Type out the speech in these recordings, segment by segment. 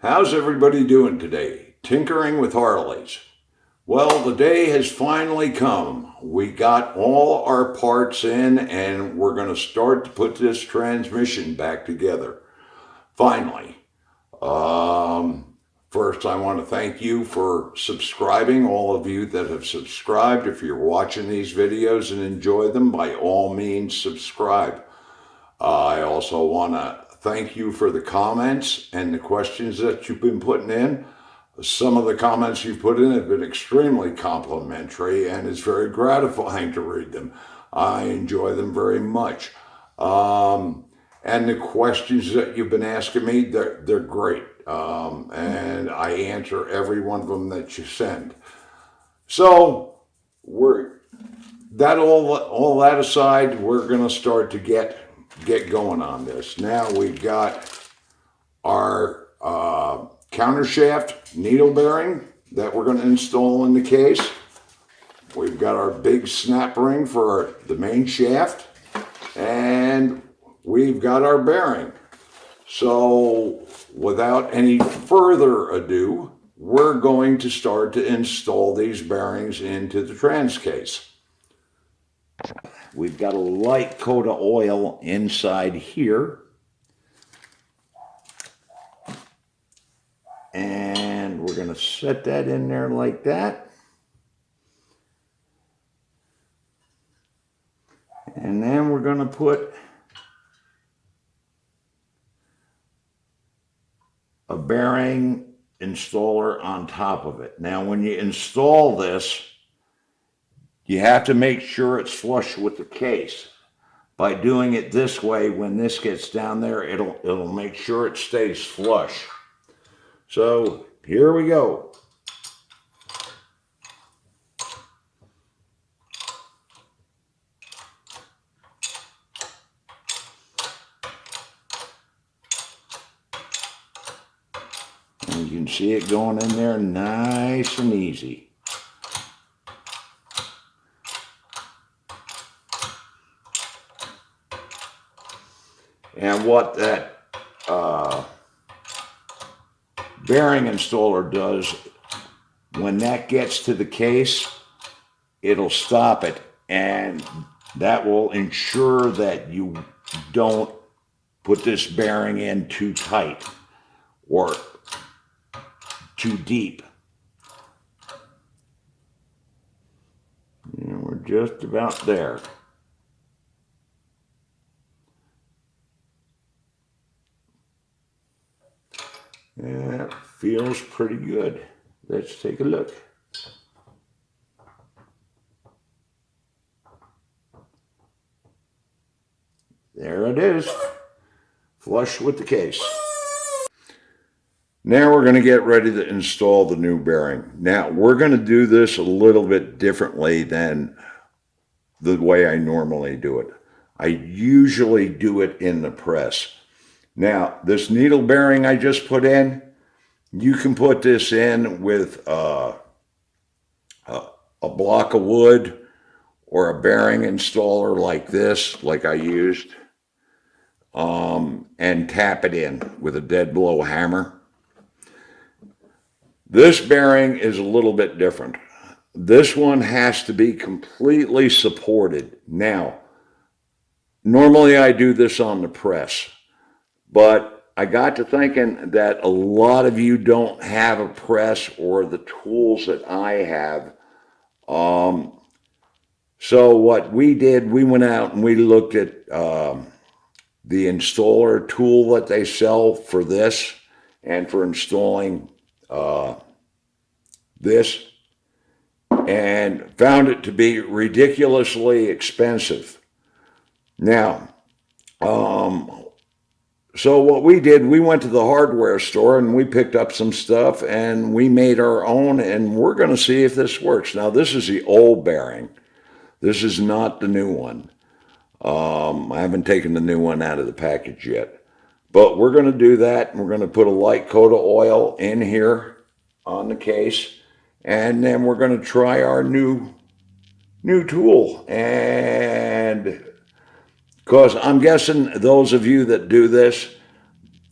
How's everybody doing today? Tinkering with Harleys. Well, the day has finally come. We got all our parts in and we're going to start to put this transmission back together. Finally. First, I want to thank you for subscribing, all of you that have subscribed. If you're watching these videos and enjoy them, by all means, subscribe. I also want to thank you for the comments and the questions that you've been putting in. Some of the comments you've put in have been extremely complimentary, and it's very gratifying to read them. I enjoy them very much. And the questions that you've been asking me, they're great. And I answer every one of them that you send. So all that aside, we're going to start to get going on this. Now we've got our countershaft needle bearing that we're going to install in the case. We've got our big snap ring for the main shaft, and we've got our bearing. So without any further ado, we're going to start to install these bearings into the trans case. We've got a light coat of oil inside here. And we're going to set that in there like that. And then we're going to put a bearing installer on top of it. Now, when you install this, you have to make sure it's flush with the case. By doing it this way, when this gets down there, it'll make sure it stays flush. So here we go. And you can see it going in there nice and easy. And what that bearing installer does, when that gets to the case, it'll stop it, and that will ensure that you don't put this bearing in too tight or too deep. And we're just about there. That feels pretty good. Let's take a look. There it is, flush with the case. Now we're going to get ready to install the new bearing. Now we're going to do this a little bit differently than the way I normally do it. I usually do it in the press. Now, this needle bearing I just put in, you can put this in with a block of wood or a bearing installer like this, like I used, and tap it in with a dead blow hammer. This bearing is a little bit different. This one has to be completely supported. Now, normally I do this on the press. But I got to thinking that a lot of you don't have a press or the tools that I have. So what we did, we went out and we looked at the installer tool that they sell for this and for installing this, and found it to be ridiculously expensive. Now, so what we did, we went to the hardware store and we picked up some stuff and we made our own, and we're going to see if this works. Now, this is the old bearing. This is not the new one. I haven't taken the new one out of the package yet. But we're going to do that, and we're going to put a light coat of oil in here on the case, and then we're going to try our new tool. And because I'm guessing those of you that do this,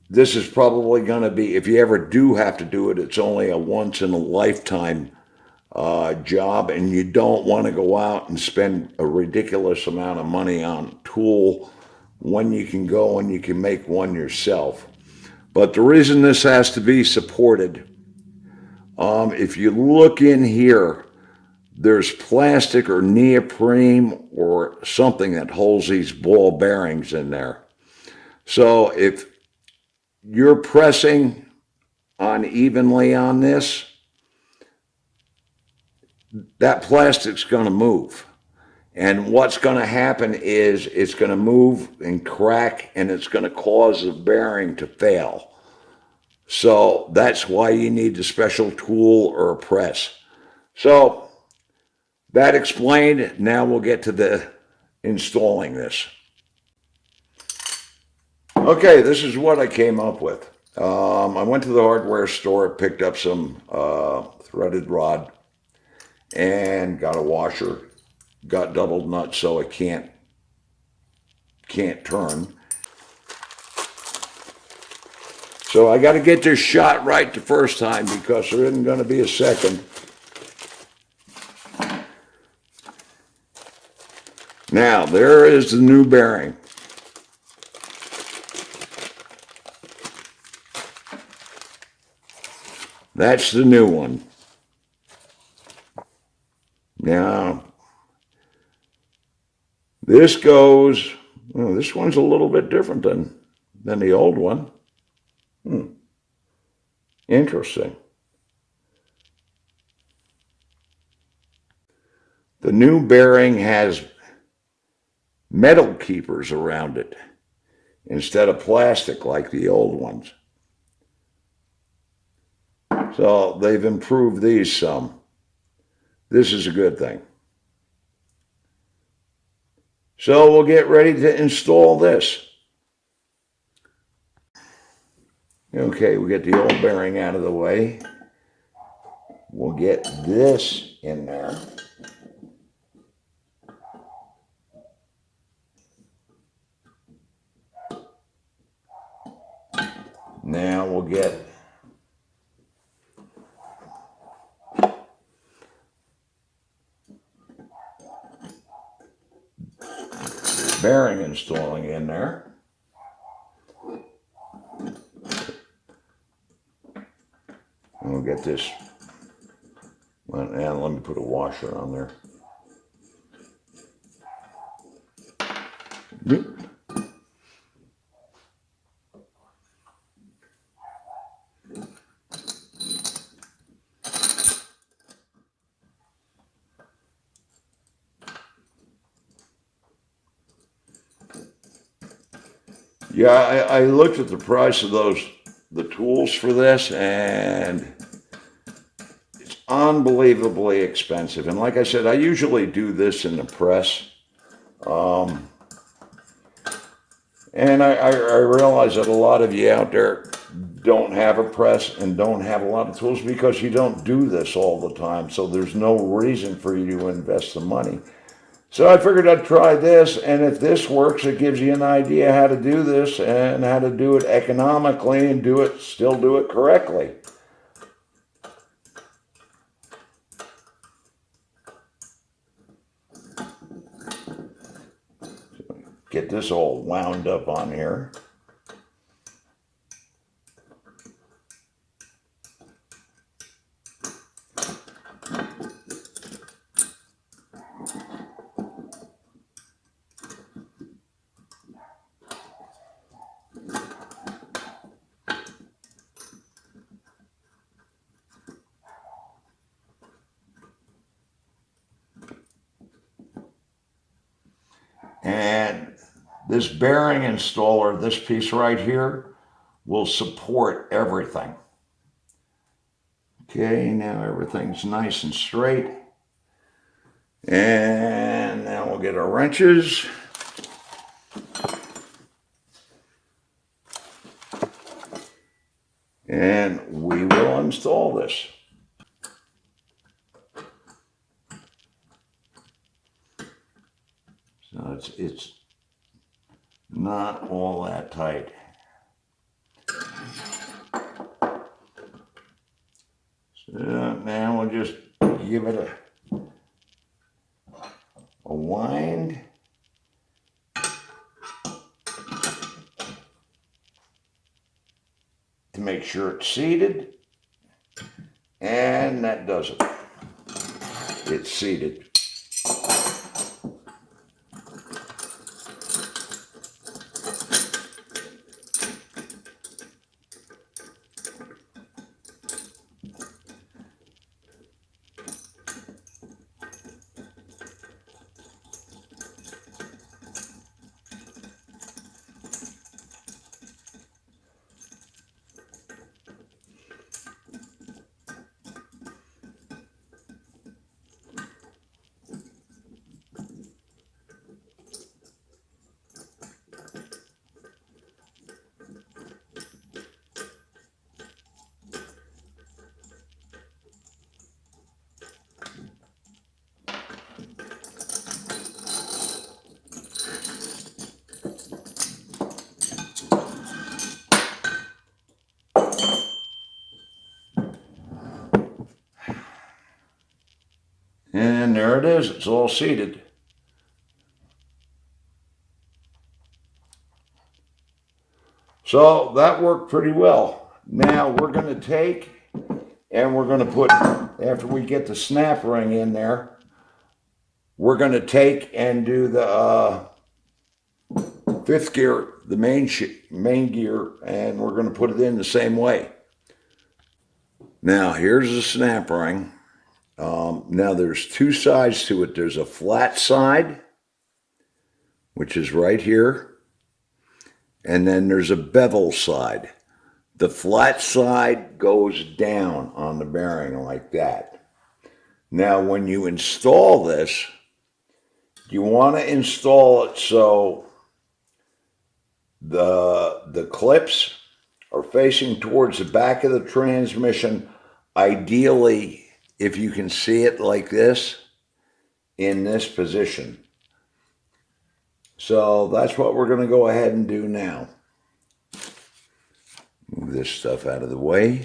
this is probably going to be, if you ever do have to do it, it's only a once in a lifetime job, and you don't want to go out and spend a ridiculous amount of money on a tool when you can go and you can make one yourself. But the reason this has to be supported, if you look in here, there's plastic or neoprene or something that holds these ball bearings in there. So if you're pressing unevenly on this, that plastic's going to move. And what's going to happen is it's going to move and crack, and it's going to cause the bearing to fail. So that's why you need a special tool or a press. So that explained, now we'll get to the installing this. Okay, this is what I came up with. I went to the hardware store, picked up some threaded rod, and got a washer. Got doubled nuts so it can't turn. So I got to get this shot right the first time because there isn't going to be a second. Now, there is the new bearing. That's the new one. Now, this goes, well, this one's a little bit different than the old one. Interesting. The new bearing has metal keepers around it instead of plastic like the old ones. So they've improved these some. This is a good thing. So we'll get ready to install this. Okay, we'll get the old bearing out of the way. We'll get this in there. Now we'll get bearing installing in there. And we'll get this, and let me put a washer on there. Yeah, I looked at the price of the tools for this, and it's unbelievably expensive. And like I said, I usually do this in the press. And I realize that a lot of you out there don't have a press and don't have a lot of tools because you don't do this all the time. So there's no reason for you to invest the money. So I figured I'd try this, and if this works, it gives you an idea how to do this and how to do it economically and still do it correctly. Get this all wound up on here. And this bearing installer, this piece right here, will support everything. Okay, now everything's nice and straight. And now we'll get our wrenches. And we will install this. So it's not all that tight. So now we'll just give it a wind. To make sure it's seated. And that does it. It's seated. And there it is, it's all seated. So that worked pretty well. Now we're going to take and we're going to put, after we get the snap ring in there, we're going to take and do the fifth gear, the main gear, and we're going to put it in the same way. Now here's the snap ring. Now there's two sides to it. There's a flat side, which is right here, and then there's a bevel side. The flat side goes down on the bearing like that. Now when you install this, you want to install it so the clips are facing towards the back of the transmission. Ideally, if you can see it like this, in this position. So that's what we're going to go ahead and do now. Move this stuff out of the way.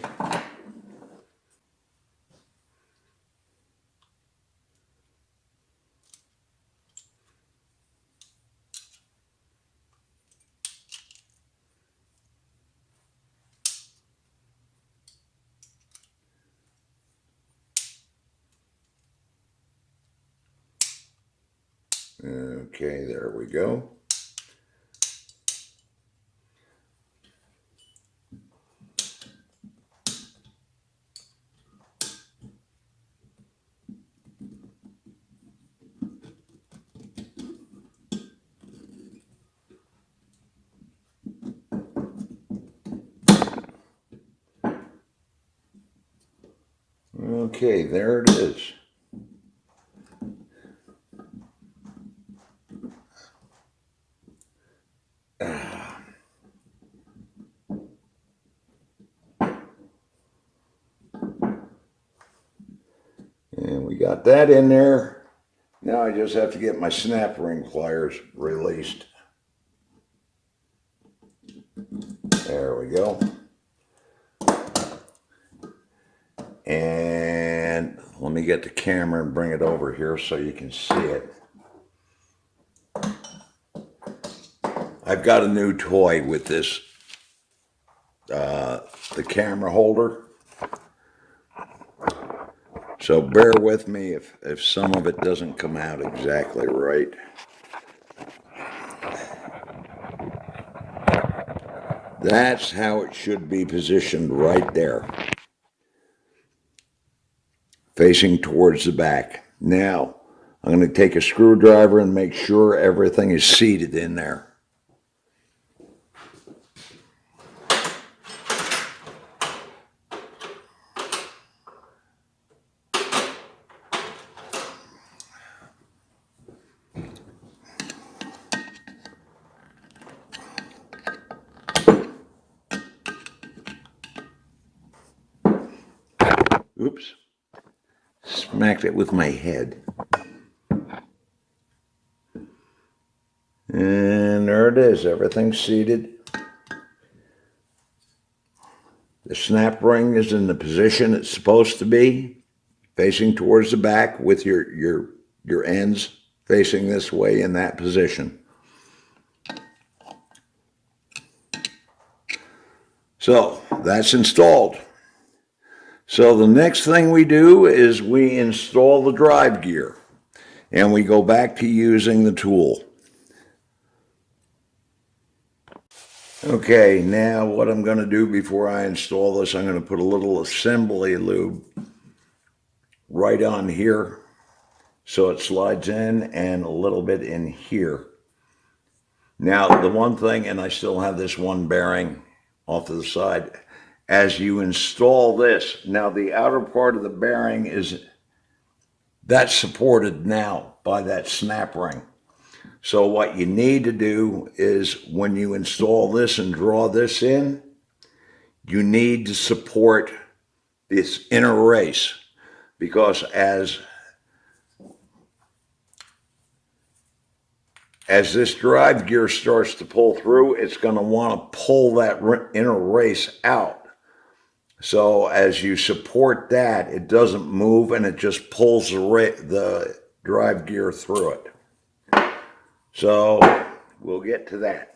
Okay, there we go. Okay, there it is. And we got that in there. Now I just have to get my snap ring pliers released. There we go. And let me get the camera and bring it over here so you can see it. I've got a new toy with this, the camera holder. So bear with me if some of it doesn't come out exactly right. That's how it should be positioned right there, facing towards the back. Now, I'm going to take a screwdriver and make sure everything is seated in there. Oops, smacked it with my head. And there it is, everything's seated. The snap ring is in the position it's supposed to be, facing towards the back with your ends facing this way in that position. So that's installed. So the next thing we do is we install the drive gear, and we go back to using the tool. Okay, now what I'm going to do before I install this, I'm going to put a little assembly lube right on here so it slides in, and a little bit in here. Now the one thing, and I still have this one bearing off to the side, as you install this, now the outer part of the bearing that's supported now by that snap ring. So what you need to do is when you install this and draw this in, you need to support this inner race, because as this drive gear starts to pull through, it's going to want to pull that inner race out. So as you support that, it doesn't move and it just pulls the drive gear through it. So we'll get to that.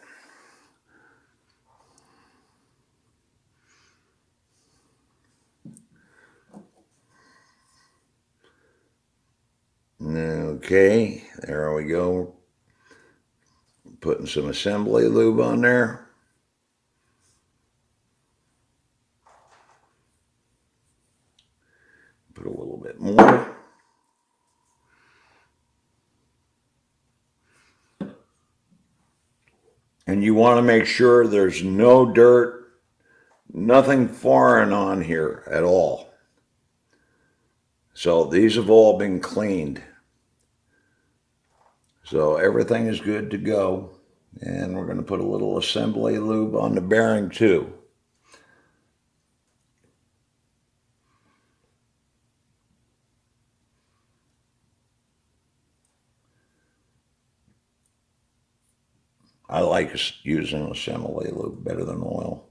Okay, there we go. Putting some assembly lube on there. Put a little bit more. And you want to make sure there's no dirt, nothing foreign on here at all. So these have all been cleaned. So everything is good to go. And we're going to put a little assembly lube on the bearing too. I like using assembly lube better than oil.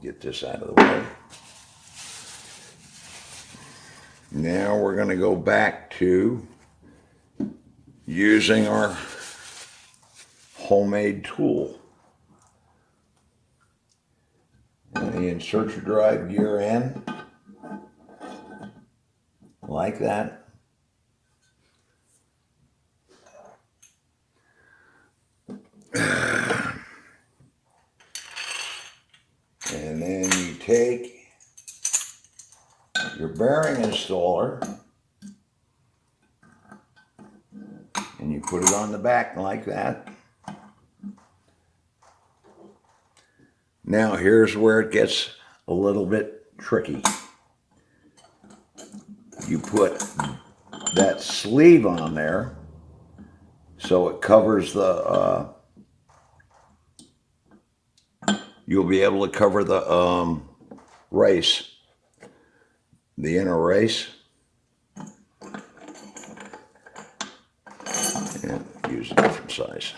Get this out of the way. Now we're going to go back to using our homemade tool. And you insert your drive gear in like that. And then you take your bearing installer and you put it on the back like that. Now here's where it gets a little bit tricky. You put that sleeve on there so it covers the you'll be able to cover the race, the inner race. And use a different size.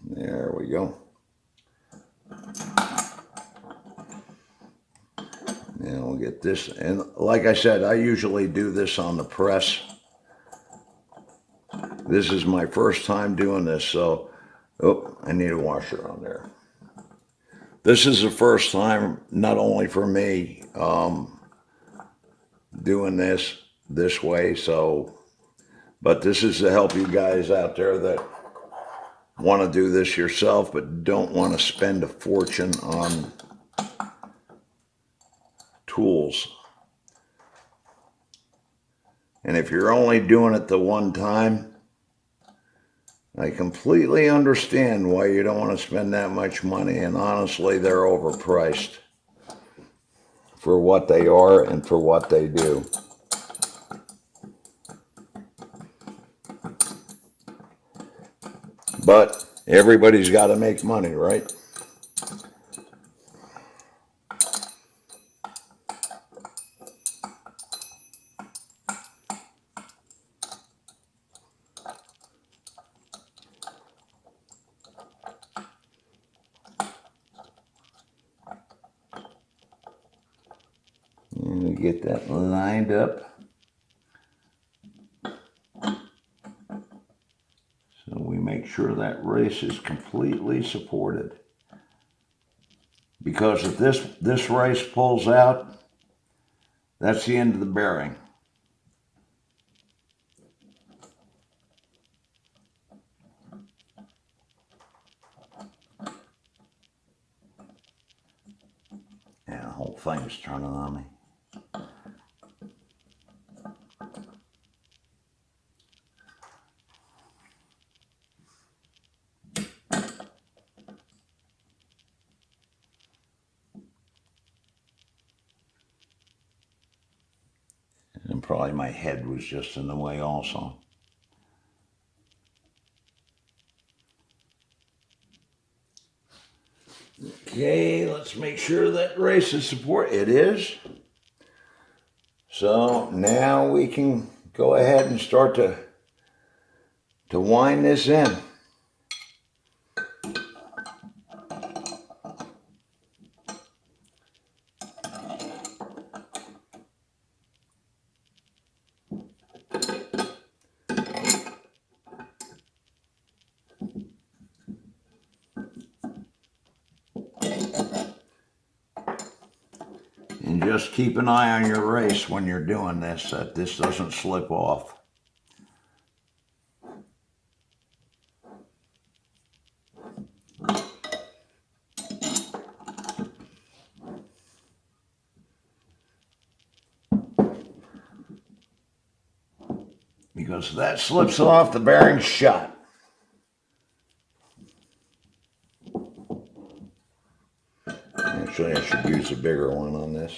There we go. Now we'll get this, and like I said, I usually do this on the press. This is my first time doing this, so, oh, I need a washer on there. This is the first time, not only for me, doing this way, so, but this is to help you guys out there that want to do this yourself, but don't want to spend a fortune on tools. And if you're only doing it the one time, I completely understand why you don't want to spend that much money, and honestly, they're overpriced for what they are and for what they do. But everybody's got to make money, right? get that lined up. So we make sure that race is completely supported. Because if this race pulls out, that's the end of the bearing. Yeah, the whole thing is turning on me. And probably my head was just in the way also. Okay, let's make sure that race is support. It is. So now we can go ahead and start to wind this in. And just keep an eye on your race when you're doing this, that this doesn't slip off. Because if that slips off, the bearing's shot. Actually, I should use a bigger one on this.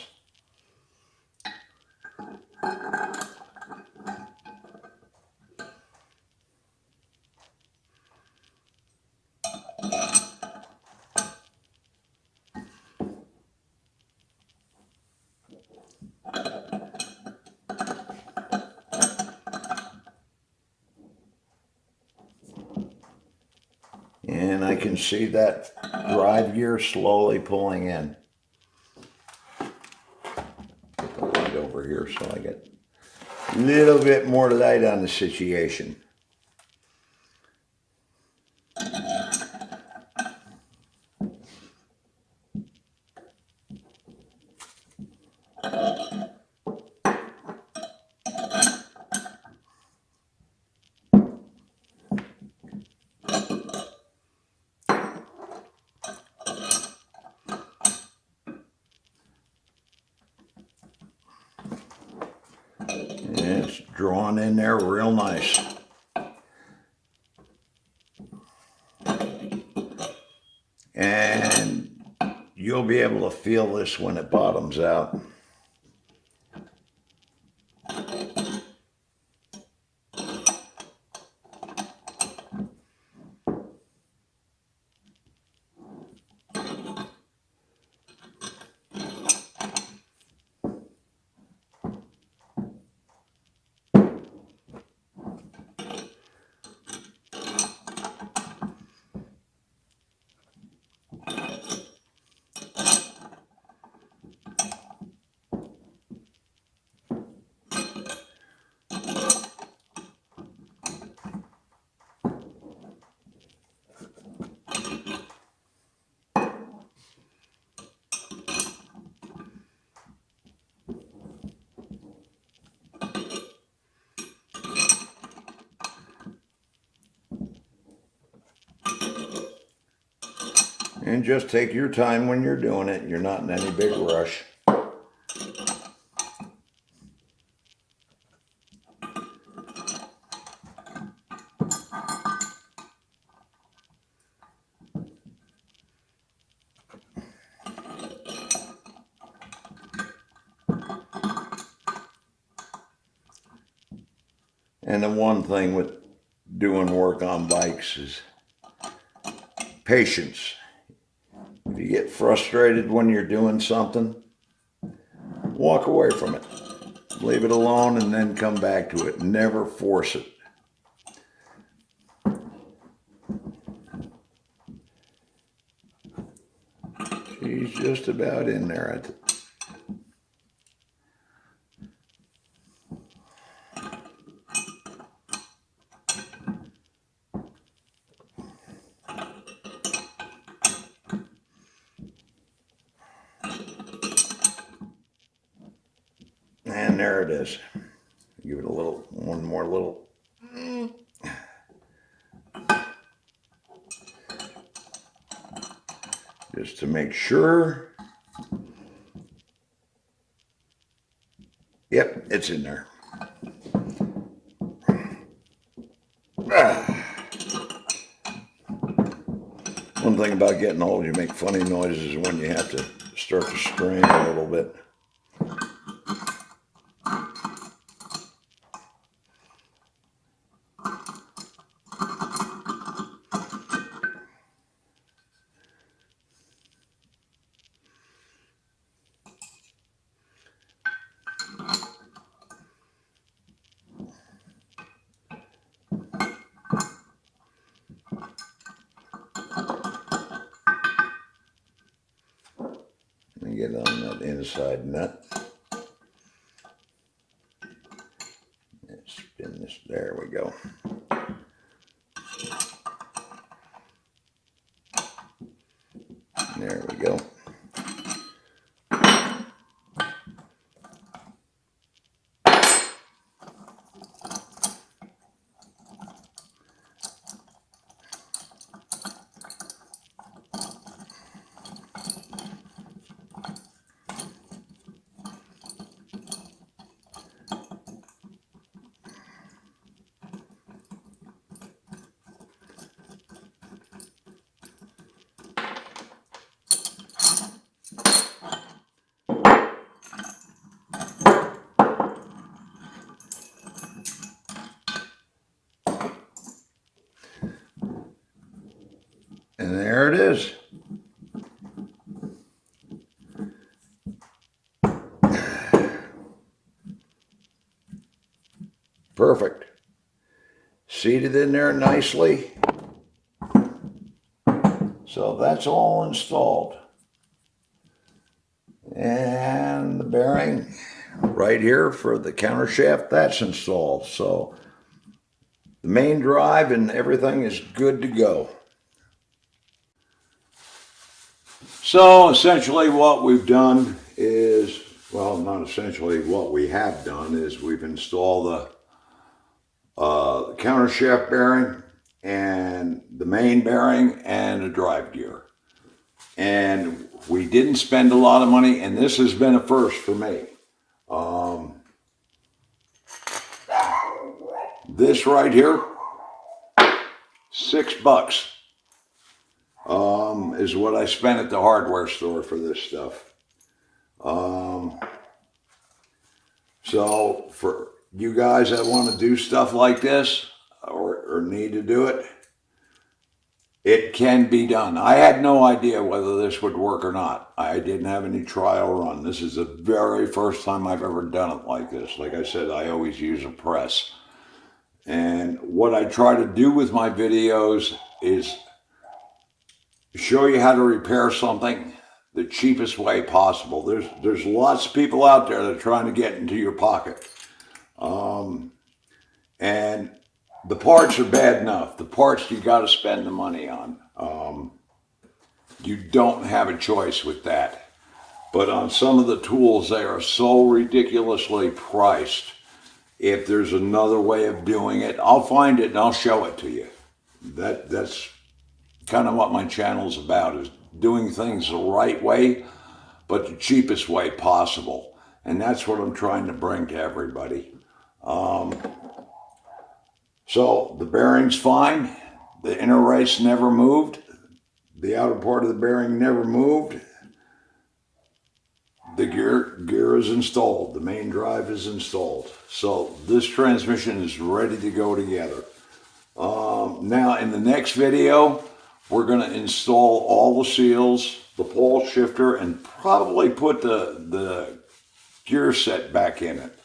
And I can see that drive gear slowly pulling in. Put the light over here so I get a little bit more light on the situation. And it's drawn in there real nice. And you'll be able to feel this when it bottoms out. And just take your time when you're doing it. You're not in any big rush. And the one thing with doing work on bikes is patience. If you get frustrated when you're doing something, walk away from it. Leave it alone and then come back to it. Never force it. She's just about in there. there it is. Give it a little, one more little. Just to make sure. Yep, it's in there. One thing about getting old, you make funny noises when you have to start to strain a little bit. Let me get on that inside nut. Spin this, there we go. There we go. And there it is. Perfect. Seated in there nicely. So that's all installed. And the bearing right here for the counter shaft, that's installed. So the main drive and everything is good to go. So essentially what we've done is, well, not essentially, what we have done is we've installed the counter shaft bearing and the main bearing and a drive gear. And we didn't spend a lot of money, and this has been a first for me. This right here, $6 is what I spent at the hardware store for this stuff. So for you guys that want to do stuff like this or need to do it, it can be done. I had no idea whether this would work or not. I didn't have any trial run. This is the very first time I've ever done it like this. Like I said, I always use a press. And what I try to do with my videos is show you how to repair something the cheapest way possible. There's lots of people out there that are trying to get into your pocket. And the parts are bad enough. The parts you got to spend the money on. You don't have a choice with that. But on some of the tools, they are so ridiculously priced. If there's another way of doing it, I'll find it and I'll show it to you. That's kind of what my channel's about, is doing things the right way, but the cheapest way possible. And that's what I'm trying to bring to everybody. So the bearing's fine. The inner race never moved. The outer part of the bearing never moved. The gear is installed. The main drive is installed. So this transmission is ready to go together. Now in the next video, we're going to install all the seals, the pole shifter, and probably put the gear set back in it.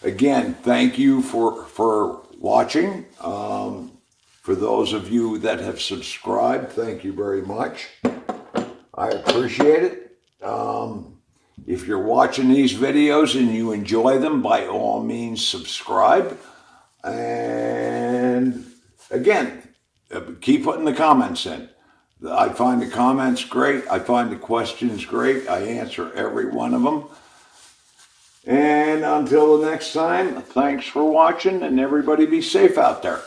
Again, thank you for watching. For those of you that have subscribed, thank you very much. I appreciate it. If you're watching these videos and you enjoy them, by all means subscribe. And again, keep putting the comments in. I find the comments great. I find the questions great. I answer every one of them. And until the next time, thanks for watching, and everybody be safe out there.